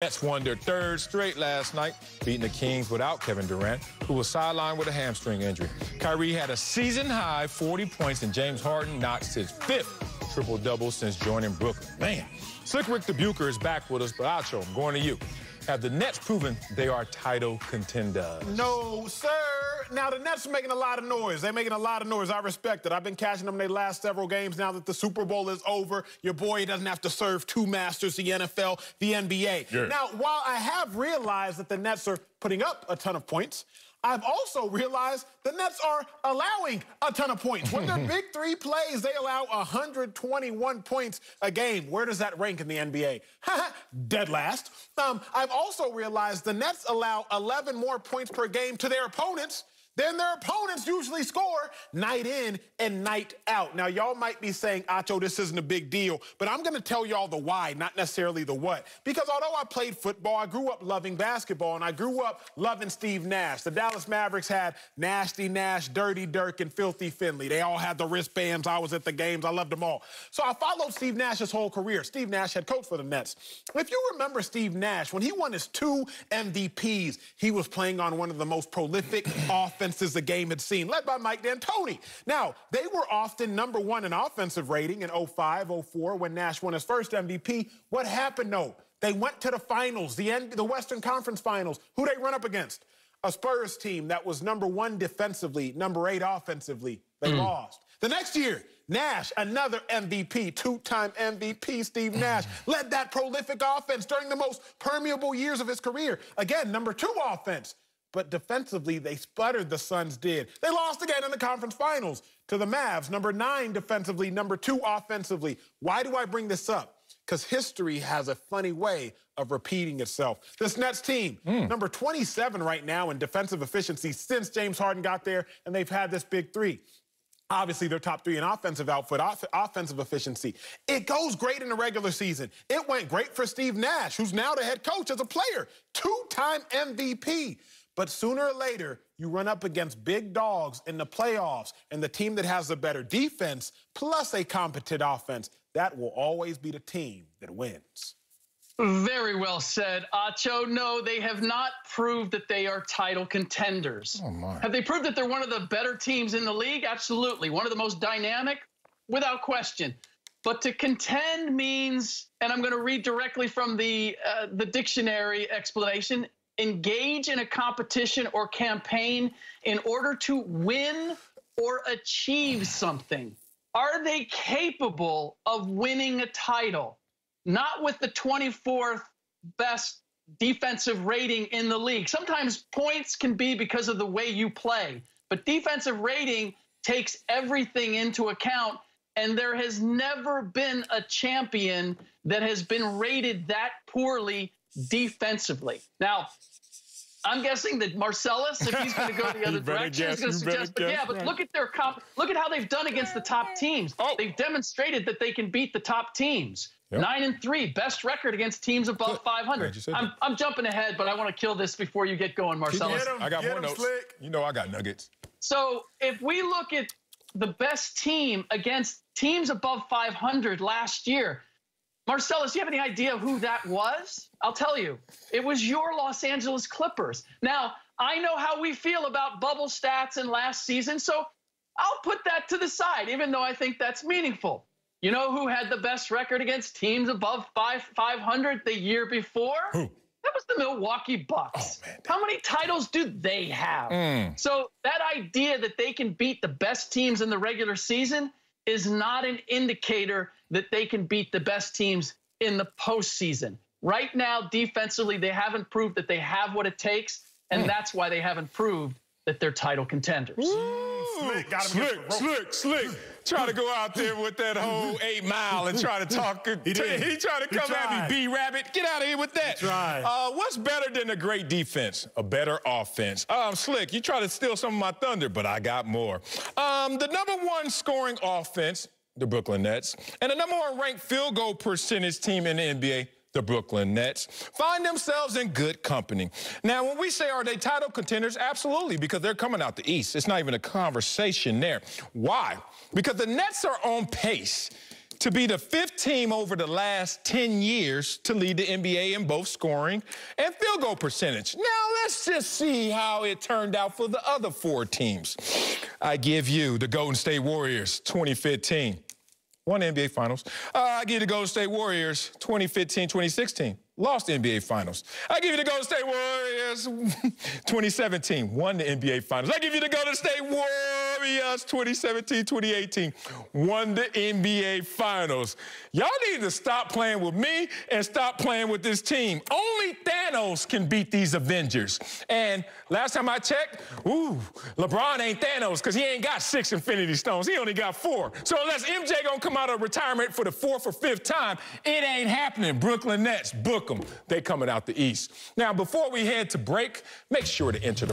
Nets won their third straight last night, beating the Kings without Kevin Durant, who was sidelined with a hamstring injury. Kyrie had a season-high 40 points, and James Harden notched his fifth triple-double since joining Brooklyn. Man, Slick Rick the Bucher is back with us, but Acho, I'm going to you. Have the Nets proven they are title contenders? No, sir. Now, the Nets are making a lot of noise. They're making a lot of noise. I respect it. I've been catching them in their last several games now that the Super Bowl is over. Your boy doesn't have to serve two masters, the NFL, the NBA. Yeah. Now, while I have realized that the Nets are putting up a ton of points, I've also realized the Nets are allowing a ton of points. When their big three plays, they allow 121 points a game. Where does that rank in the NBA? Dead last. I've also realized the Nets allow 11 more points per game to their opponents than their opponents usually score night in and night out. Now, y'all might be saying, Acho, this isn't a big deal, but I'm going to tell y'all the why, not necessarily the what. Because although I played football, I grew up loving basketball, and I grew up loving Steve Nash. The Dallas Mavericks had Nasty Nash, Dirty Dirk, and Filthy Finley. They all had the wristbands. I was at the games. I loved them all. So I followed Steve Nash's whole career. Steve Nash, head coach for the Nets. If you remember Steve Nash, when he won his 2 MVPs, he was playing on one of the most prolific offenses the game had seen, led by Mike D'Antoni. Now, they were often #1 in offensive rating in 05, 04 when Nash won his first MVP. What happened, though? They went to the finals, the Western Conference Finals. Who they run up against? A Spurs team that was #1 defensively, #8 offensively. They lost. The next year, Nash, another MVP, 2-time MVP Steve Nash, led that prolific offense during the most permeable years of his career. Again, #2 offense. But defensively, they sputtered, the Suns did. They lost again in the conference finals to the Mavs, #9 defensively, #2 offensively. Why do I bring this up? Because history has a funny way of repeating itself. This Nets team, #27 right now in defensive efficiency since James Harden got there, and they've had this big three. Obviously, they're top 3 in offensive output, offensive efficiency. It goes great in the regular season. It went great for Steve Nash, who's now the head coach as a player, 2-time MVP. But sooner or later, you run up against big dogs in the playoffs, and the team that has a better defense plus a competent offense, that will always be the team that wins. Very well said, Acho. No, they have not proved that they are title contenders. Oh, my. Have they proved that they're one of the better teams in the league? Absolutely. One of the most dynamic? Without question. But to contend means, and I'm going to read directly from the dictionary explanation, engage in a competition or campaign in order to win or achieve something. Are they capable of winning a title? Not with the 24th best defensive rating in the league. Sometimes points can be because of the way you play, but defensive rating takes everything into account, and there has never been a champion that has been rated that poorly defensively. Now, I'm guessing that Marcellus, if he's going to go the other direction, is going to suggest, but yeah, but look at their look at how they've done against the top teams. They've demonstrated that they can beat the top teams. Yep. 9-3, best record against teams above 500. I'm jumping ahead, but I want to kill this before you get going, Marcellus. I got more notes. Slick. You know I got nuggets. So if we look at the best team against teams above 500 last year, Marcellus, do you have any idea who that was? I'll tell you. It was your Los Angeles Clippers. Now, I know how we feel about bubble stats in last season, so I'll put that to the side, even though I think that's meaningful. You know who had the best record against teams above 500 the year before? Who? That was the Milwaukee Bucks. Oh, man. How many titles do they have? So that idea that they can beat the best teams in the regular season is not an indicator that they can beat the best teams in the postseason. Right now, defensively, they haven't proved that they have what it takes, and that's why they haven't proved that they're title contenders. Slick. Try to go out there with that whole 8 Mile and try to talk. He tried to come at me, B-Rabbit. Get out of here with that. What's better than a great defense? A better offense. Slick, you try to steal some of my thunder, but I got more. The #1 scoring offense, the Brooklyn Nets, and the #1 ranked field goal percentage team in the NBA, the Brooklyn Nets, find themselves in good company. Now, when we say are they title contenders, absolutely, because they're coming out the East. It's not even a conversation there. Why? Because the Nets are on pace to be the 5th team over the last 10 years to lead the NBA in both scoring and field goal percentage. Now, let's just see how it turned out for the other 4 teams. I give you the Golden State Warriors, 2015. Won the NBA Finals. I give you the Golden State Warriors, 2015-2016. Lost the NBA Finals. I give you the Golden State Warriors, 2017. Won the NBA Finals. I give you the Golden State Warriors, 2017-2018. Won the NBA Finals. Y'all need to stop playing with me and stop playing with this team. Only Thanos can beat these Avengers. And last time I checked, LeBron ain't Thanos because he ain't got 6 Infinity Stones. He only got 4. So unless MJ gonna come out of retirement for the 4th or 5th time, it ain't happening. Brooklyn Nets, book them. They coming out the East. Now, before we head to break, make sure to enter the